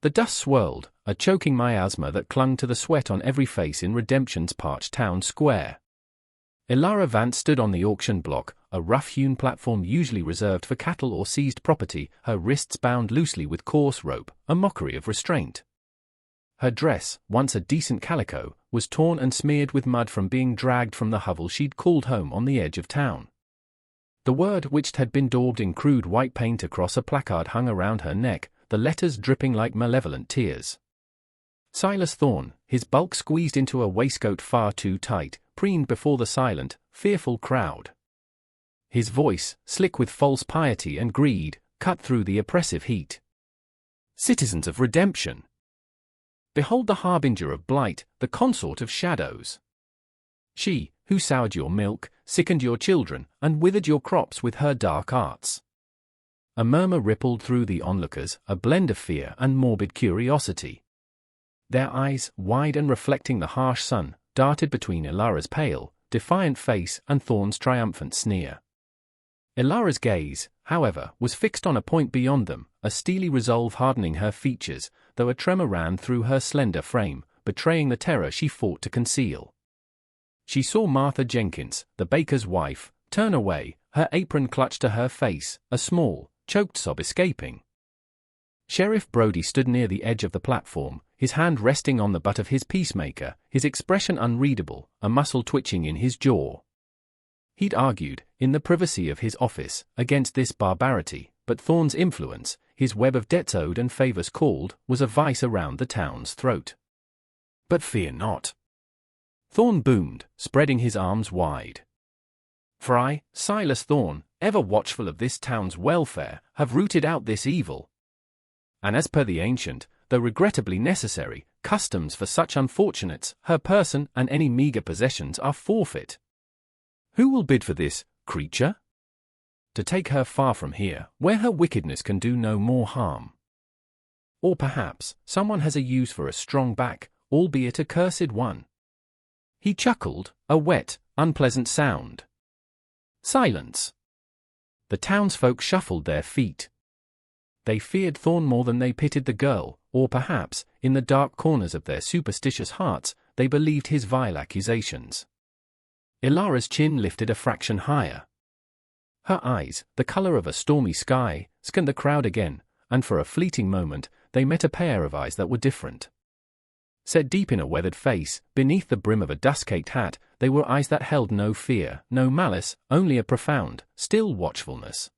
The dust swirled, a choking miasma that clung to the sweat on every face in Redemption's parched town square. Elara Vance stood on the auction block, a rough-hewn platform usually reserved for cattle or seized property, her wrists bound loosely with coarse rope, a mockery of restraint. Her dress, once a decent calico, was torn and smeared with mud from being dragged from the hovel she'd called home on the edge of town. The word which had been daubed in crude white paint across a placard hung around her neck, the letters dripping like malevolent tears. Silas Thorne, his bulk squeezed into a waistcoat far too tight, preened before the silent, fearful crowd. His voice, slick with false piety and greed, cut through the oppressive heat. Citizens of Redemption! Behold the harbinger of blight, the consort of shadows. She, who soured your milk, sickened your children, and withered your crops with her dark arts. A murmur rippled through the onlookers, a blend of fear and morbid curiosity. Their eyes, wide and reflecting the harsh sun, darted between Elara's pale, defiant face and Thorne's triumphant sneer. Elara's gaze, however, was fixed on a point beyond them, a steely resolve hardening her features, though a tremor ran through her slender frame, betraying the terror she fought to conceal. She saw Martha Jenkins, the baker's wife, turn away, her apron clutched to her face, a small, choked sob escaping. Sheriff Brody stood near the edge of the platform, his hand resting on the butt of his peacemaker, his expression unreadable, a muscle twitching in his jaw. He'd argued, in the privacy of his office, against this barbarity, but Thorne's influence, his web of debts owed and favors called, was a vice around the town's throat. But fear not, Thorne boomed, spreading his arms wide. For I, Silas Thorne, ever watchful of this town's welfare, have rooted out this evil. And as per the ancient, though regrettably necessary, customs for such unfortunates, her person and any meagre possessions are forfeit. Who will bid for this, creature? To take her far from here, where her wickedness can do no more harm. Or perhaps, someone has a use for a strong back, albeit a cursed one. He chuckled, a wet, unpleasant sound. Silence. The townsfolk shuffled their feet. They feared Thorne more than they pitied the girl, or perhaps, in the dark corners of their superstitious hearts, they believed his vile accusations. Elara's chin lifted a fraction higher. Her eyes, the color of a stormy sky, scanned the crowd again, and for a fleeting moment, they met a pair of eyes that were different. Set deep in a weathered face, beneath the brim of a dust-caked hat, they were eyes that held no fear, no malice, only a profound, still watchfulness.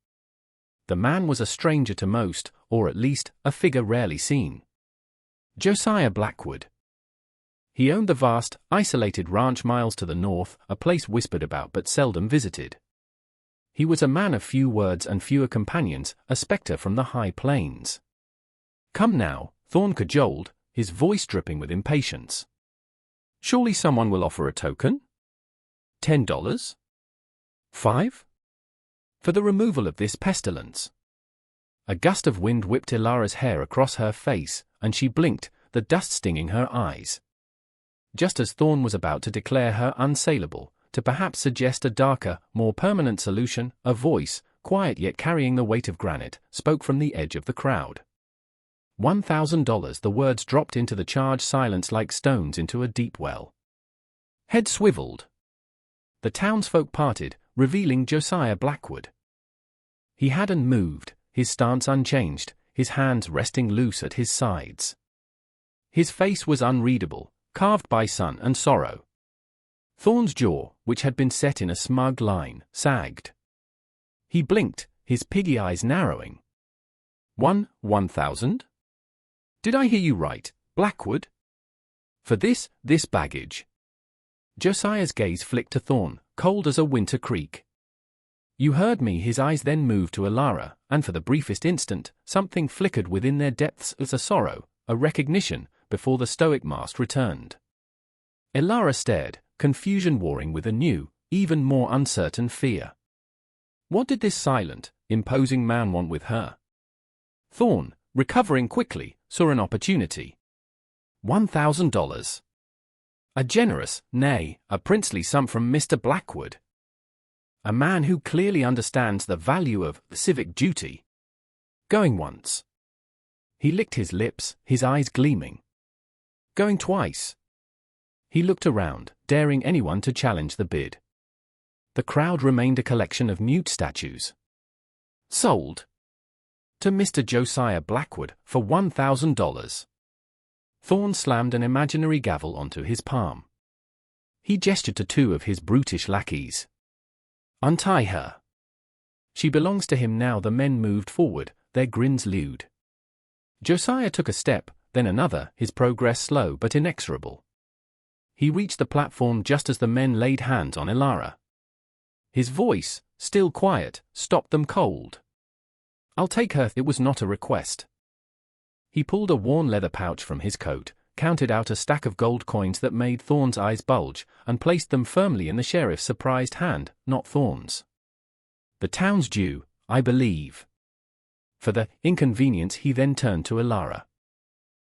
The man was a stranger to most, or at least, a figure rarely seen. Josiah Blackwood. He owned the vast, isolated ranch miles to the north, a place whispered about but seldom visited. He was a man of few words and fewer companions, a spectre from the high plains. Come now, Thorne cajoled, his voice dripping with impatience. Surely someone will offer a token? $10? $5? For the removal of this pestilence. A gust of wind whipped Elara's hair across her face, and she blinked, the dust stinging her eyes. Just as Thorne was about to declare her unsaleable, to perhaps suggest a darker, more permanent solution, a voice, quiet yet carrying the weight of granite, spoke from the edge of the crowd. $1,000. The words dropped into the charged silence like stones into a deep well. Head swiveled. The townsfolk parted, revealing Josiah Blackwood. He hadn't moved, his stance unchanged, his hands resting loose at his sides. His face was unreadable, carved by sun and sorrow. Thorne's jaw, which had been set in a smug line, sagged. He blinked, his piggy eyes narrowing. 1,000? Did I hear you right, Blackwood? For this baggage. Josiah's gaze flicked to Thorne, cold as a winter creek. You heard me. His eyes then moved to Elara, and for the briefest instant, something flickered within their depths as a sorrow, a recognition, before the stoic mask returned. Elara stared, confusion warring with a new, even more uncertain fear. What did this silent, imposing man want with her? Thorne, recovering quickly, saw an opportunity. $1,000. A generous, nay, a princely sum from Mr. Blackwood. A man who clearly understands the value of civic duty. Going once. He licked his lips, his eyes gleaming. Going twice. He looked around, daring anyone to challenge the bid. The crowd remained a collection of mute statues. Sold. To Mr. Josiah Blackwood for $1,000. Thorne slammed an imaginary gavel onto his palm. He gestured to two of his brutish lackeys. Untie her. She belongs to him now. The men moved forward, their grins lewd. Josiah took a step, then another, his progress slow but inexorable. He reached the platform just as the men laid hands on Elara. His voice, still quiet, stopped them cold. I'll take her. It was not a request. He pulled a worn leather pouch from his coat, counted out a stack of gold coins that made Thorne's eyes bulge, and placed them firmly in the sheriff's surprised hand, not Thorne's. The town's due, I believe. For the inconvenience. He then turned to Elara.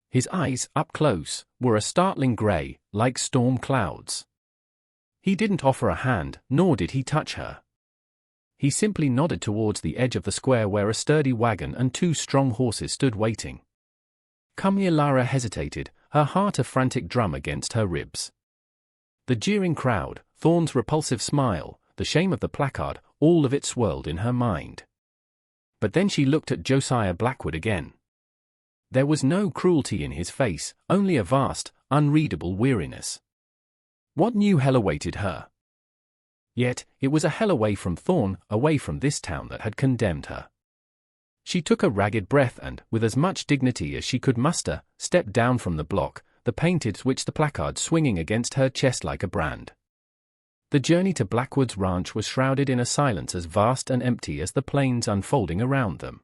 His eyes, up close, were a startling grey, like storm clouds. He didn't offer a hand, nor did he touch her. He simply nodded towards the edge of the square where a sturdy wagon and two strong horses stood waiting. Come. Elara hesitated, her heart a frantic drum against her ribs. The jeering crowd, Thorne's repulsive smile, the shame of the placard, all of it swirled in her mind. But then she looked at Josiah Blackwood again. There was no cruelty in his face, only a vast, unreadable weariness. What new hell awaited her? Yet, it was a hell away from Thorne, away from this town that had condemned her. She took a ragged breath and, with as much dignity as she could muster, stepped down from the block, the painted switch, the placard swinging against her chest like a brand. The journey to Blackwood's ranch was shrouded in a silence as vast and empty as the plains unfolding around them.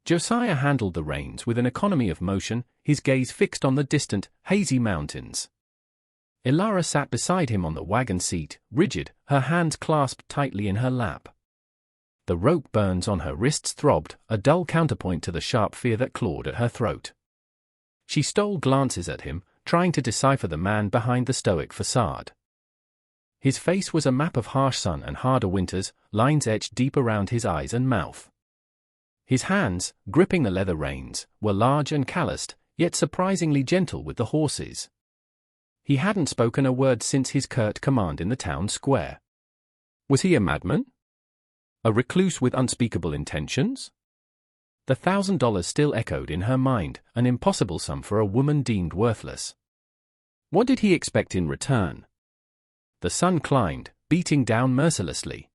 Josiah handled the reins with an economy of motion, his gaze fixed on the distant, hazy mountains. Elara sat beside him on the wagon seat, rigid, her hands clasped tightly in her lap. The rope burns on her wrists throbbed, a dull counterpoint to the sharp fear that clawed at her throat. She stole glances at him, trying to decipher the man behind the stoic facade. His face was a map of harsh sun and harder winters, lines etched deep around his eyes and mouth. His hands, gripping the leather reins, were large and calloused, yet surprisingly gentle with the horses. He hadn't spoken a word since his curt command in the town square. Was he a madman? A recluse with unspeakable intentions? The $1,000 still echoed in her mind, an impossible sum for a woman deemed worthless. What did he expect in return? The sun climbed, beating down mercilessly.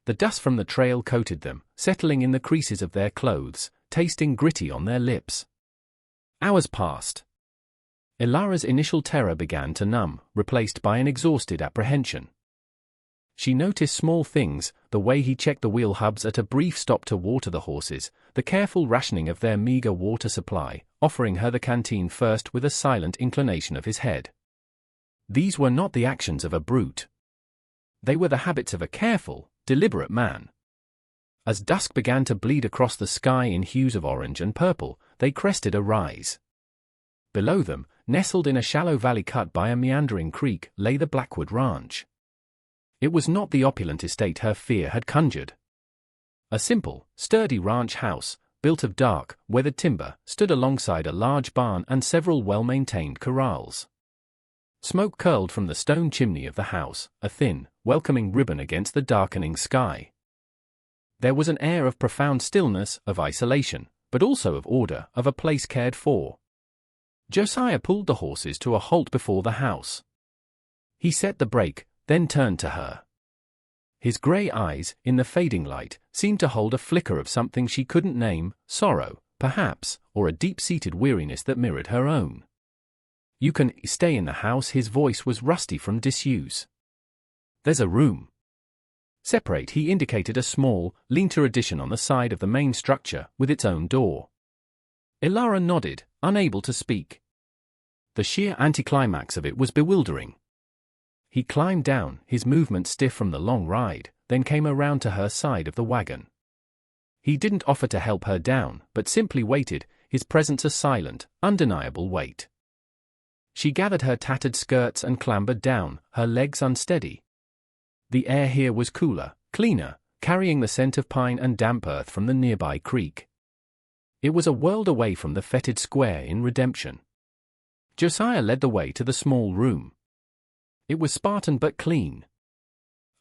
The dust from the trail coated them, settling in the creases of their clothes, tasting gritty on their lips. Hours passed. Elara's initial terror began to numb, replaced by an exhausted apprehension. She noticed small things, the way he checked the wheel hubs at a brief stop to water the horses, the careful rationing of their meager water supply, offering her the canteen first with a silent inclination of his head. These were not the actions of a brute. They were the habits of a careful, deliberate man. As dusk began to bleed across the sky in hues of orange and purple, they crested a rise. Below them, nestled in a shallow valley cut by a meandering creek, lay the Blackwood Ranch. It was not the opulent estate her fear had conjured. A simple, sturdy ranch house, built of dark, weathered timber, stood alongside a large barn and several well-maintained corrals. Smoke curled from the stone chimney of the house, a thin, welcoming ribbon against the darkening sky. There was an air of profound stillness, of isolation, but also of order, of a place cared for. Josiah pulled the horses to a halt before the house. He set the brake, then turned to her. His grey eyes, in the fading light, seemed to hold a flicker of something she couldn't name, sorrow, perhaps, or a deep-seated weariness that mirrored her own. You can stay in the house. His voice was rusty from disuse. There's a room. Separate. He indicated a small, lean-to addition on the side of the main structure, with its own door. Elara nodded, unable to speak. The sheer anticlimax of it was bewildering. He climbed down, his movement stiff from the long ride, then came around to her side of the wagon. He didn't offer to help her down, but simply waited, his presence a silent, undeniable weight. She gathered her tattered skirts and clambered down, her legs unsteady. The air here was cooler, cleaner, carrying the scent of pine and damp earth from the nearby creek. It was a world away from the fetid square in Redemption. Josiah led the way to the small room. It was Spartan but clean.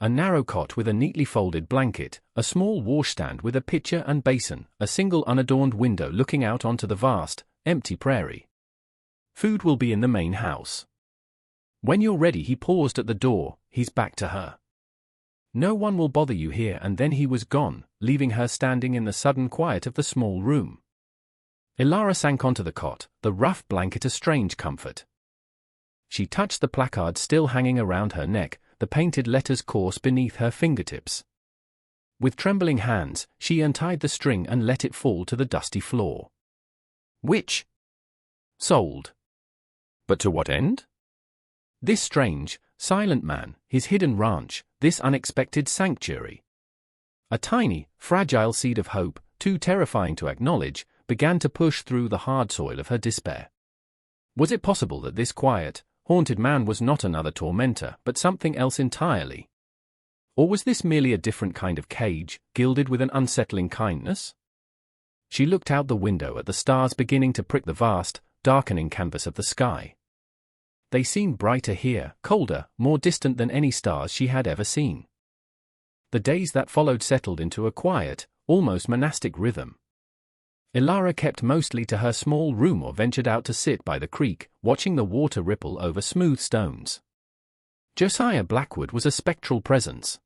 A narrow cot with a neatly folded blanket, a small washstand with a pitcher and basin, a single unadorned window looking out onto the vast, empty prairie. Food will be in the main house. When you're ready, he paused at the door, his back to her. No one will bother you here, and then he was gone, leaving her standing in the sudden quiet of the small room. Ilara sank onto the cot, the rough blanket a strange comfort. She touched the placard still hanging around her neck, the painted letters coarse beneath her fingertips. With trembling hands, she untied the string and let it fall to the dusty floor. Which? Sold. But to what end? This strange, silent man, his hidden ranch, this unexpected sanctuary. A tiny, fragile seed of hope, too terrifying to acknowledge, began to push through the hard soil of her despair. Was it possible that this quiet, haunted man was not another tormentor, but something else entirely? Or was this merely a different kind of cage, gilded with an unsettling kindness? She looked out the window at the stars beginning to prick the vast, darkening canvas of the sky. They seemed brighter here, colder, more distant than any stars she had ever seen. The days that followed settled into a quiet, almost monastic rhythm. Ilara kept mostly to her small room or ventured out to sit by the creek, watching the water ripple over smooth stones. Josiah Blackwood was a spectral presence.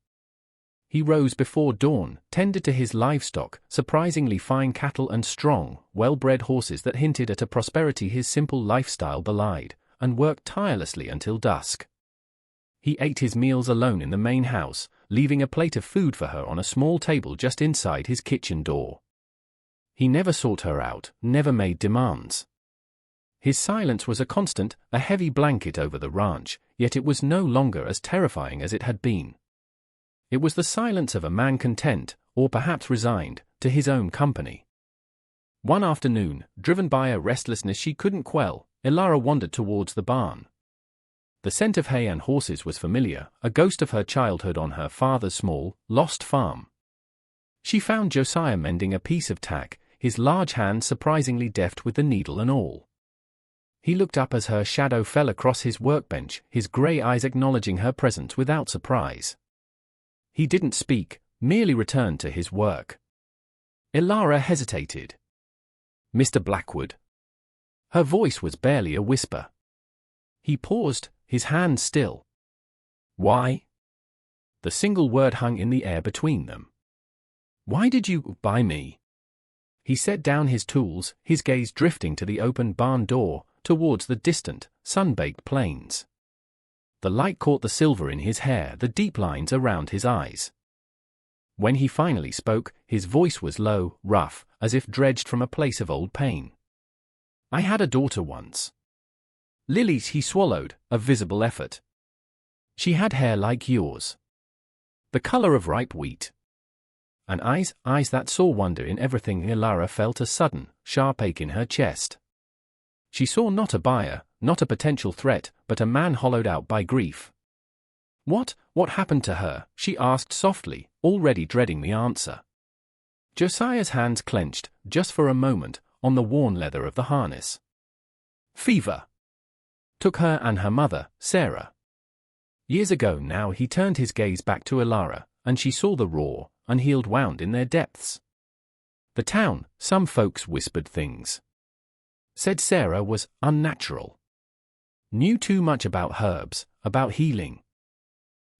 He rose before dawn, tended to his livestock, surprisingly fine cattle and strong, well-bred horses that hinted at a prosperity his simple lifestyle belied, and worked tirelessly until dusk. He ate his meals alone in the main house, leaving a plate of food for her on a small table just inside his kitchen door. He never sought her out, never made demands. His silence was a constant, a heavy blanket over the ranch, yet it was no longer as terrifying as it had been. It was the silence of a man content, or perhaps resigned, to his own company. One afternoon, driven by a restlessness she couldn't quell, Ilara wandered towards the barn. The scent of hay and horses was familiar, a ghost of her childhood on her father's small, lost farm. She found Josiah mending a piece of tack, his large hands surprisingly deft with the needle and awl. He looked up as her shadow fell across his workbench, his grey eyes acknowledging her presence without surprise. He didn't speak, merely returned to his work. Ilara hesitated. "Mr. Blackwood." Her voice was barely a whisper. He paused, his hands still. "Why?" The single word hung in the air between them. "Why did you buy me?" He set down his tools, his gaze drifting to the open barn door, towards the distant, sun-baked plains. The light caught the silver in his hair, the deep lines around his eyes. When he finally spoke, his voice was low, rough, as if dredged from a place of old pain. "I had a daughter once." Lily's, he swallowed, a visible effort. "She had hair like yours. The color of ripe wheat. And eyes that saw wonder in everything." Ilara felt a sudden, sharp ache in her chest. She saw not a buyer, not a potential threat, but a man hollowed out by grief. What happened to her?" she asked softly, already dreading the answer. Josiah's hands clenched, just for a moment, on the worn leather of the harness. "Fever. Took her and her mother, Sarah. Years ago now." He turned his gaze back to Ilara, and she saw the raw, unhealed wound in their depths. The town, some folks whispered things. Said Sarah was unnatural. Knew too much about herbs, about healing.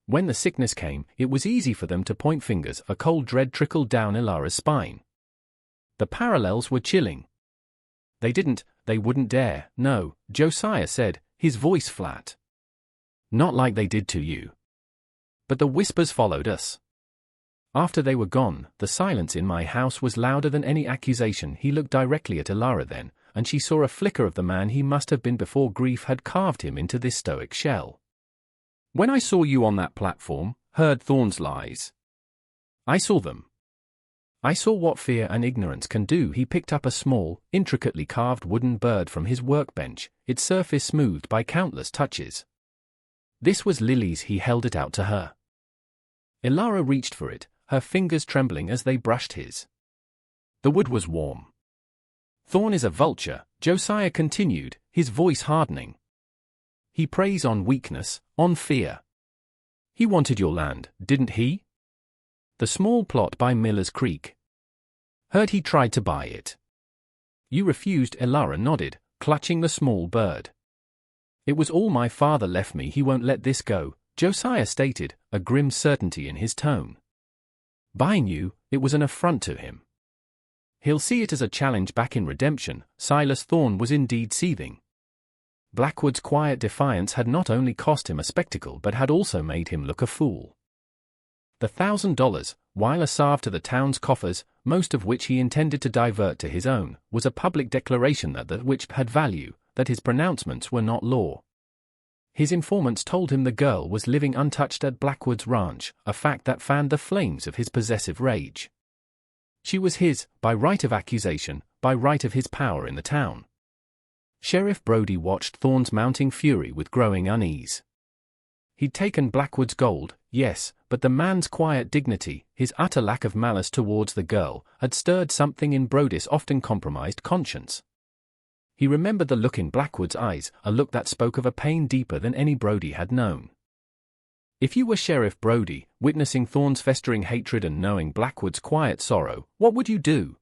When the sickness came, it was easy for them to point fingers. A cold dread trickled down Ilara's spine. The parallels were chilling. They wouldn't dare, no, Josiah said, his voice flat. "Not like they did to you. But the whispers followed us. After they were gone, the silence in my house was louder than any accusation." He looked directly at Ilara then, and she saw a flicker of the man he must have been before grief had carved him into this stoic shell. "When I saw you on that platform, heard Thorne's lies. I saw them. I saw what fear and ignorance can do." He picked up a small, intricately carved wooden bird from his workbench, its surface smoothed by countless touches. This was Lily's. He held it out to her. Ilara reached for it, her fingers trembling as they brushed his. The wood was warm. Thorne is a vulture, Josiah continued, his voice hardening. He preys on weakness, on fear. He wanted your land, didn't he? The small plot by Miller's Creek. Heard he tried to buy it. You refused, Elara nodded, clutching the small bird. It was all my father left me. He won't let this go, Josiah stated, a grim certainty in his tone. Buying you, it was an affront to him. He'll see it as a challenge back in redemption. Silas Thorne was indeed seething. Blackwood's quiet defiance had not only cost him a spectacle but had also made him look a fool. The $1,000, while a salve to the town's coffers, most of which he intended to divert to his own, was a public declaration that which had value, that his pronouncements were not law. His informants told him the girl was living untouched at Blackwood's ranch, a fact that fanned the flames of his possessive rage. She was his, by right of accusation, by right of his power in the town. Sheriff Brody watched Thorne's mounting fury with growing unease. He'd taken Blackwood's gold, yes, but the man's quiet dignity, his utter lack of malice towards the girl, had stirred something in Brody's often compromised conscience. He remembered the look in Blackwood's eyes, a look that spoke of a pain deeper than any Brody had known. If you were Sheriff Brody, witnessing Thorne's festering hatred and knowing Blackwood's quiet sorrow, what would you do?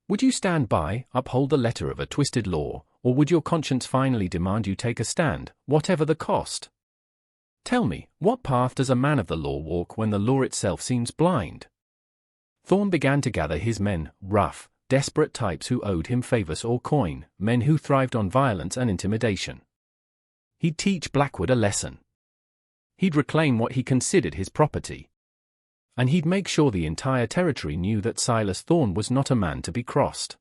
Would you stand by, uphold the letter of a twisted law, or would your conscience finally demand you take a stand, whatever the cost? Tell me, what path does a man of the law walk when the law itself seems blind? Thorne began to gather his men, rough, desperate types who owed him favors or coin, men who thrived on violence and intimidation. He'd teach Blackwood a lesson. He'd reclaim what he considered his property. And he'd make sure the entire territory knew that Silas Thorne was not a man to be crossed.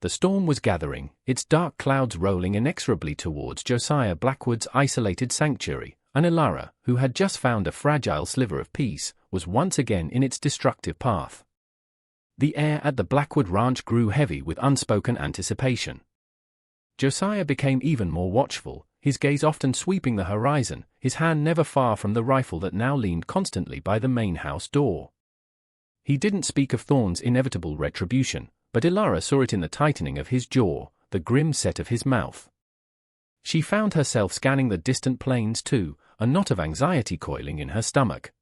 The storm was gathering, its dark clouds rolling inexorably towards Josiah Blackwood's isolated sanctuary, and Elara, who had just found a fragile sliver of peace, was once again in its destructive path. The air at the Blackwood ranch grew heavy with unspoken anticipation. Josiah became even more watchful, his gaze often sweeping the horizon, his hand never far from the rifle that now leaned constantly by the main house door. He didn't speak of Thorne's inevitable retribution, but Elara saw it in the tightening of his jaw, the grim set of his mouth. She found herself scanning the distant plains too, a knot of anxiety coiling in her stomach.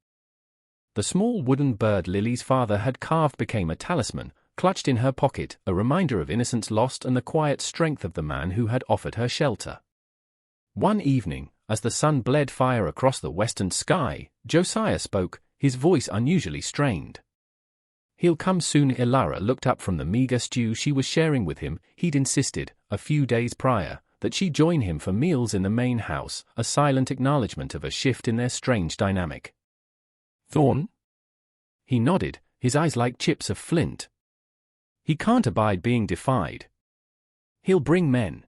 The small wooden bird Lily's father had carved became a talisman, clutched in her pocket, a reminder of innocence lost and the quiet strength of the man who had offered her shelter. One evening, as the sun bled fire across the western sky, Josiah spoke, his voice unusually strained. He'll come soon. Elara looked up from the meager stew she was sharing with him. He'd insisted, a few days prior, that she join him for meals in the main house, a silent acknowledgement of a shift in their strange dynamic. Thorne? He nodded, his eyes like chips of flint. He can't abide being defied. He'll bring men.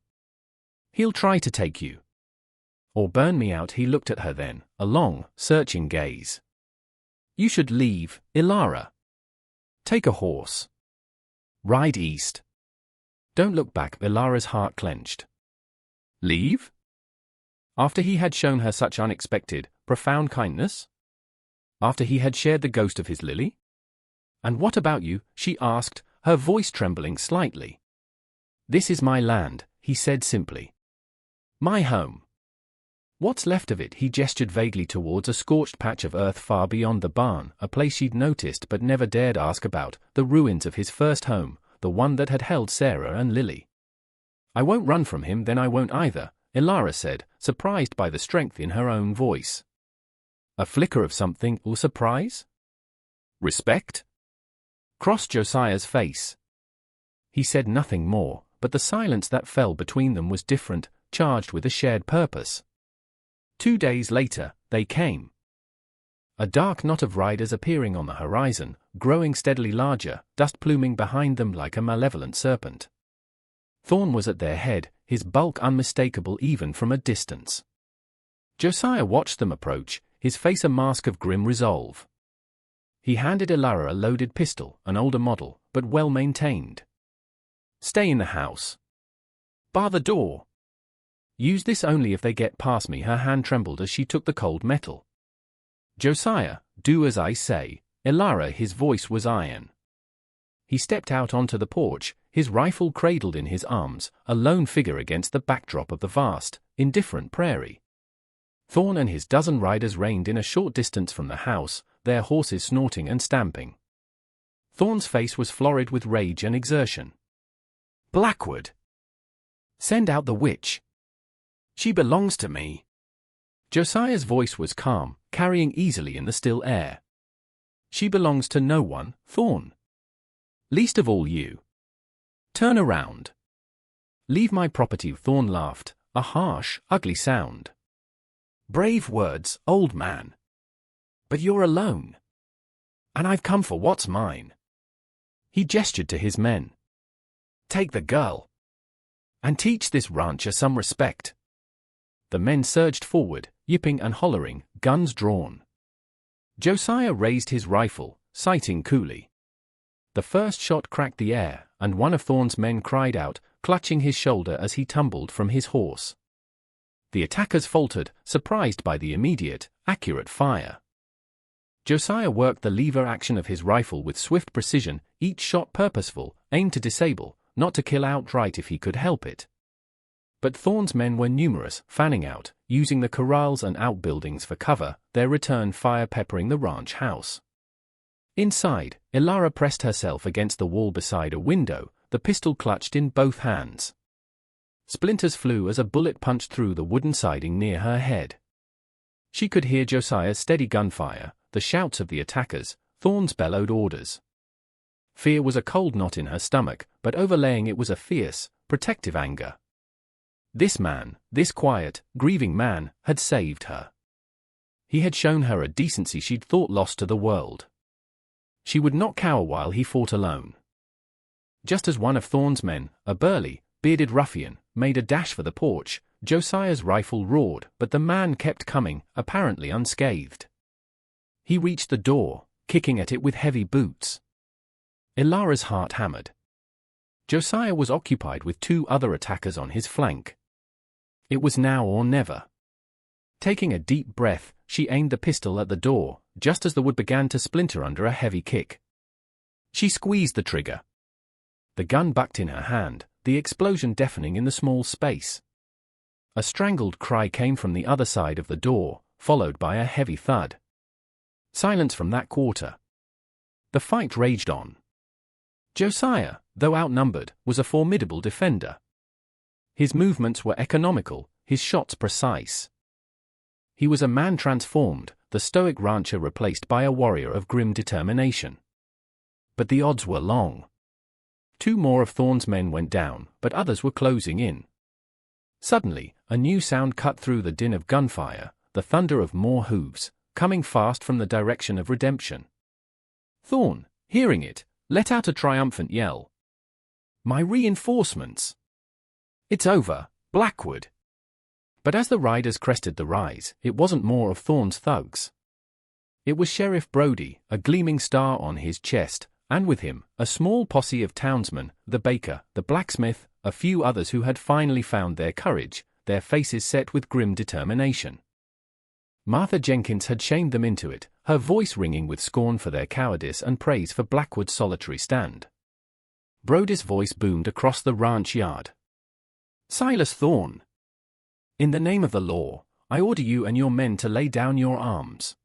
He'll try to take you. Or burn me out. He looked at her then, a long, searching gaze. You should leave, Elara. Take a horse. Ride east. Don't look back. Elara's heart clenched. Leave? After he had shown her such unexpected, profound kindness? After he had shared the ghost of his Lily? And what about you? She asked, her voice trembling slightly. This is my land, he said simply. My home. What's left of it? He gestured vaguely towards a scorched patch of earth far beyond the barn, a place she'd noticed but never dared ask about, the ruins of his first home, the one that had held Sarah and Lily. I won't run from him, then I won't either, Elara said, surprised by the strength in her own voice. A flicker of something, or surprise? Respect? Crossed Josiah's face. He said nothing more, but the silence that fell between them was different, charged with a shared purpose. 2 days later, they came. A dark knot of riders appearing on the horizon, growing steadily larger, dust pluming behind them like a malevolent serpent. Thorne was at their head, his bulk unmistakable even from a distance. Josiah watched them approach, his face a mask of grim resolve. He handed Elara a loaded pistol, an older model, but well-maintained. Stay in the house. Bar the door. Use this only if they get past me. Her hand trembled as she took the cold metal. Josiah, do as I say. Elara, his voice was iron. he stepped out onto the porch, his rifle cradled in his arms, a lone figure against the backdrop of the vast, indifferent prairie. Thorne and his dozen riders reined in a short distance from the house, their horses snorting and stamping. Thorne's face was florid with rage and exertion. "Blackwood! Send out the witch! She belongs to me!" Josiah's voice was calm, carrying easily in the still air. "She belongs to no one, Thorne. Least of all you. Turn around. Leave my property." Thorne laughed, a harsh, ugly sound. "Brave words, old man. But you're alone. And I've come for what's mine." He gestured to his men. "Take the girl. And teach this rancher some respect." The men surged forward, yipping and hollering, guns drawn. Josiah raised his rifle, sighting coolly. The first shot cracked the air, and one of Thorne's men cried out, clutching his shoulder as he tumbled from his horse. The attackers faltered, surprised by the immediate, accurate fire. Josiah worked the lever action of his rifle with swift precision, each shot purposeful, aimed to disable, not to kill outright if he could help it. But Thorne's men were numerous, fanning out, using the corrals and outbuildings for cover, their return fire peppering the ranch house. Inside, Ilara pressed herself against the wall beside a window, the pistol clutched in both hands. Splinters flew as a bullet punched through the wooden siding near her head. She could hear Josiah's steady gunfire, the shouts of the attackers, Thorne's bellowed orders. Fear was a cold knot in her stomach, but overlaying it was a fierce, protective anger. This man, this quiet, grieving man, had saved her. He had shown her a decency she'd thought lost to the world. She would not cower while he fought alone. Just as one of Thorne's men, a burly, bearded ruffian, made a dash for the porch, Josiah's rifle roared, but the man kept coming, apparently unscathed. He reached the door, kicking at it with heavy boots. Ilara's heart hammered. Josiah was occupied with two other attackers on his flank. It was now or never. Taking a deep breath, she aimed the pistol at the door, just as the wood began to splinter under a heavy kick. She squeezed the trigger. The gun bucked in her hand, the explosion deafening in the small space. A strangled cry came from the other side of the door, followed by a heavy thud. Silence from that quarter. The fight raged on. Josiah, though outnumbered, was a formidable defender. His movements were economical, his shots precise. He was a man transformed, the stoic rancher replaced by a warrior of grim determination. But the odds were long. Two more of Thorne's men went down, but others were closing in. Suddenly, a new sound cut through the din of gunfire, the thunder of more hooves, coming fast from the direction of redemption. Thorne, hearing it, let out a triumphant yell. "My reinforcements! It's over, Blackwood!" But as the riders crested the rise, it wasn't more of Thorne's thugs. It was Sheriff Brody, a gleaming star on his chest, and with him, a small posse of townsmen, the baker, the blacksmith, a few others who had finally found their courage, their faces set with grim determination. Martha Jenkins had shamed them into it, her voice ringing with scorn for their cowardice and praise for Blackwood's solitary stand. Brody's voice boomed across the ranch yard. "Silas Thorne! In the name of the law, I order you and your men to lay down your arms.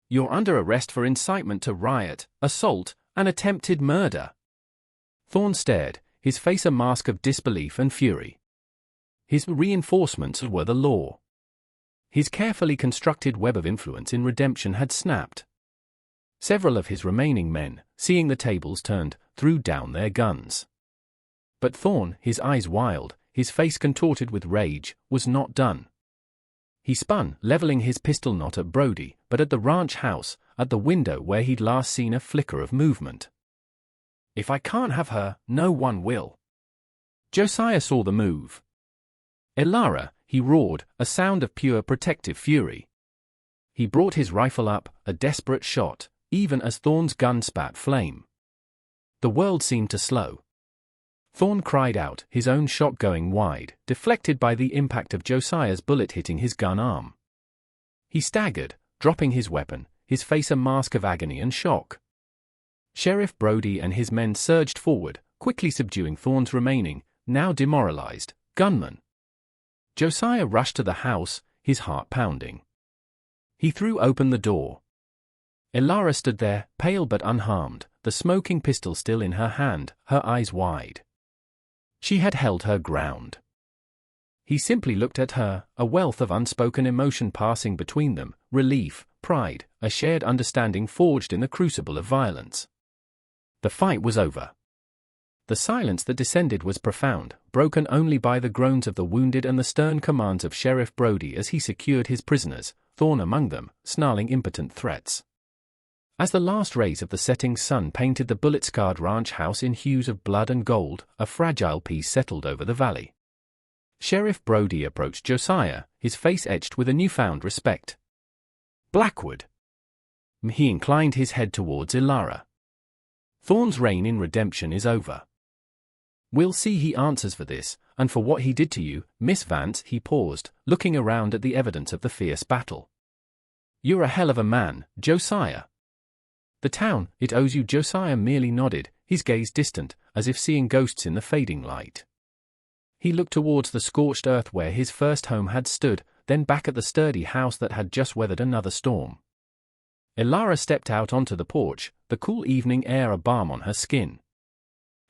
You're under arrest for incitement to riot, assault, and attempted murder." Thorne stared, his face a mask of disbelief and fury. His reinforcements were the law. His carefully constructed web of influence in redemption had snapped. Several of his remaining men, seeing the tables turned, threw down their guns. But Thorne, his eyes wild, his face contorted with rage, was not done. He spun, leveling his pistol not at Brody, but at the ranch house, at the window where he'd last seen a flicker of movement. "If I can't have her, no one will." Josiah saw the move. "Ilara," he roared, a sound of pure protective fury. He brought his rifle up, a desperate shot, even as Thorne's gun spat flame. The world seemed to slow. Thorne cried out, his own shot going wide, deflected by the impact of Josiah's bullet hitting his gun arm. He staggered, dropping his weapon, his face a mask of agony and shock. Sheriff Brody and his men surged forward, quickly subduing Thorne's remaining, now demoralized, gunmen. Josiah rushed to the house, his heart pounding. He threw open the door. Elara stood there, pale but unharmed, the smoking pistol still in her hand, her eyes wide. She had held her ground. He simply looked at her, a wealth of unspoken emotion passing between them, relief, pride, a shared understanding forged in the crucible of violence. The fight was over. The silence that descended was profound, broken only by the groans of the wounded and the stern commands of Sheriff Brody as he secured his prisoners, Thorne among them, snarling impotent threats. As the last rays of the setting sun painted the bullet-scarred ranch house in hues of blood and gold, a fragile peace settled over the valley. Sheriff Brody approached Josiah, his face etched with a newfound respect. "Blackwood." He inclined his head towards Elara. "Thorne's reign in redemption is over. We'll see he answers for this, and for what he did to you, Miss Vance." He paused, looking around at the evidence of the fierce battle. "You're a hell of a man, Josiah. The town, it owes you." Josiah merely nodded, his gaze distant, as if seeing ghosts in the fading light. He looked towards the scorched earth where his first home had stood, then back at the sturdy house that had just weathered another storm. Elara stepped out onto the porch, the cool evening air a balm on her skin.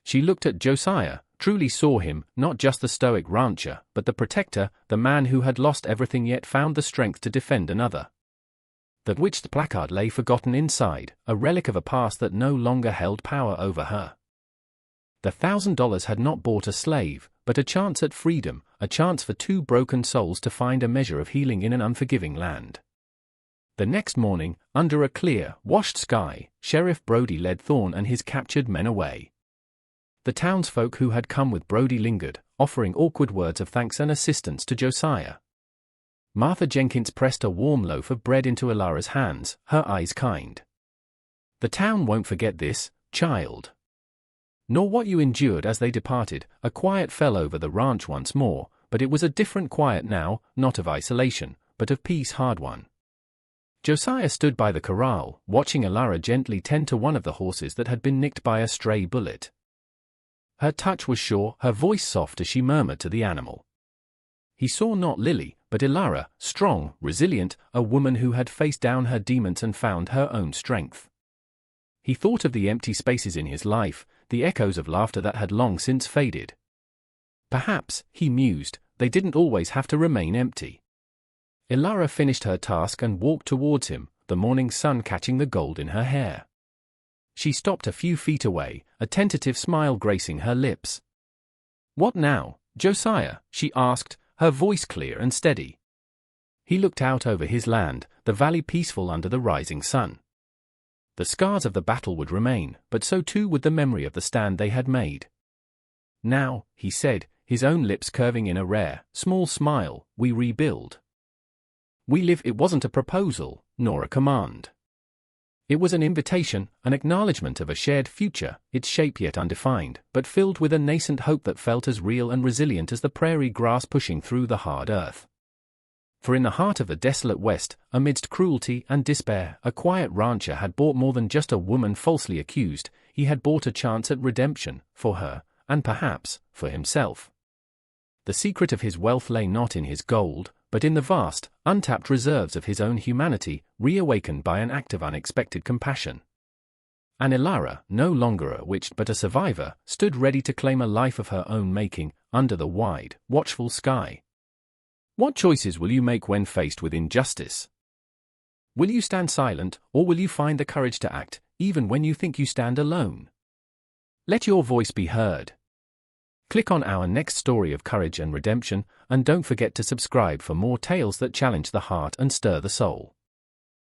She looked at Josiah, truly saw him, not just the stoic rancher, but the protector, the man who had lost everything yet found the strength to defend another. The witched placard lay forgotten inside, a relic of a past that no longer held power over her. The $1,000 had not bought a slave, but a chance at freedom, a chance for two broken souls to find a measure of healing in an unforgiving land. The next morning, under a clear, washed sky, Sheriff Brody led Thorne and his captured men away. The townsfolk who had come with Brody lingered, offering awkward words of thanks and assistance to Josiah. Martha Jenkins pressed a warm loaf of bread into Elara's hands, her eyes kind. "The town won't forget this, child. Nor what you endured." As they departed, a quiet fell over the ranch once more, but it was a different quiet now, not of isolation, but of peace hard-won. Josiah stood by the corral, watching Elara gently tend to one of the horses that had been nicked by a stray bullet. Her touch was sure, her voice soft as she murmured to the animal. He saw not Lily, but Elara, strong, resilient, a woman who had faced down her demons and found her own strength. He thought of the empty spaces in his life, the echoes of laughter that had long since faded. Perhaps, he mused, they didn't always have to remain empty. Elara finished her task and walked towards him, the morning sun catching the gold in her hair. She stopped a few feet away, a tentative smile gracing her lips. "What now, Josiah?" she asked, her voice clear and steady. He looked out over his land, the valley peaceful under the rising sun. The scars of the battle would remain, but so too would the memory of the stand they had made. "Now," he said, his own lips curving in a rare, small smile, "we rebuild. We live." It wasn't a proposal, nor a command. It was an invitation, an acknowledgement of a shared future, its shape yet undefined, but filled with a nascent hope that felt as real and resilient as the prairie grass pushing through the hard earth. For in the heart of the desolate West, amidst cruelty and despair, a quiet rancher had bought more than just a woman falsely accused. He had bought a chance at redemption, for her, and perhaps, for himself. The secret of his wealth lay not in his gold, but in the vast, untapped reserves of his own humanity, reawakened by an act of unexpected compassion. And Elara, no longer a witch but a survivor, stood ready to claim a life of her own making, under the wide, watchful sky. What choices will you make when faced with injustice? Will you stand silent, or will you find the courage to act, even when you think you stand alone? Let your voice be heard. Click on our next story of courage and redemption, and don't forget to subscribe for more tales that challenge the heart and stir the soul.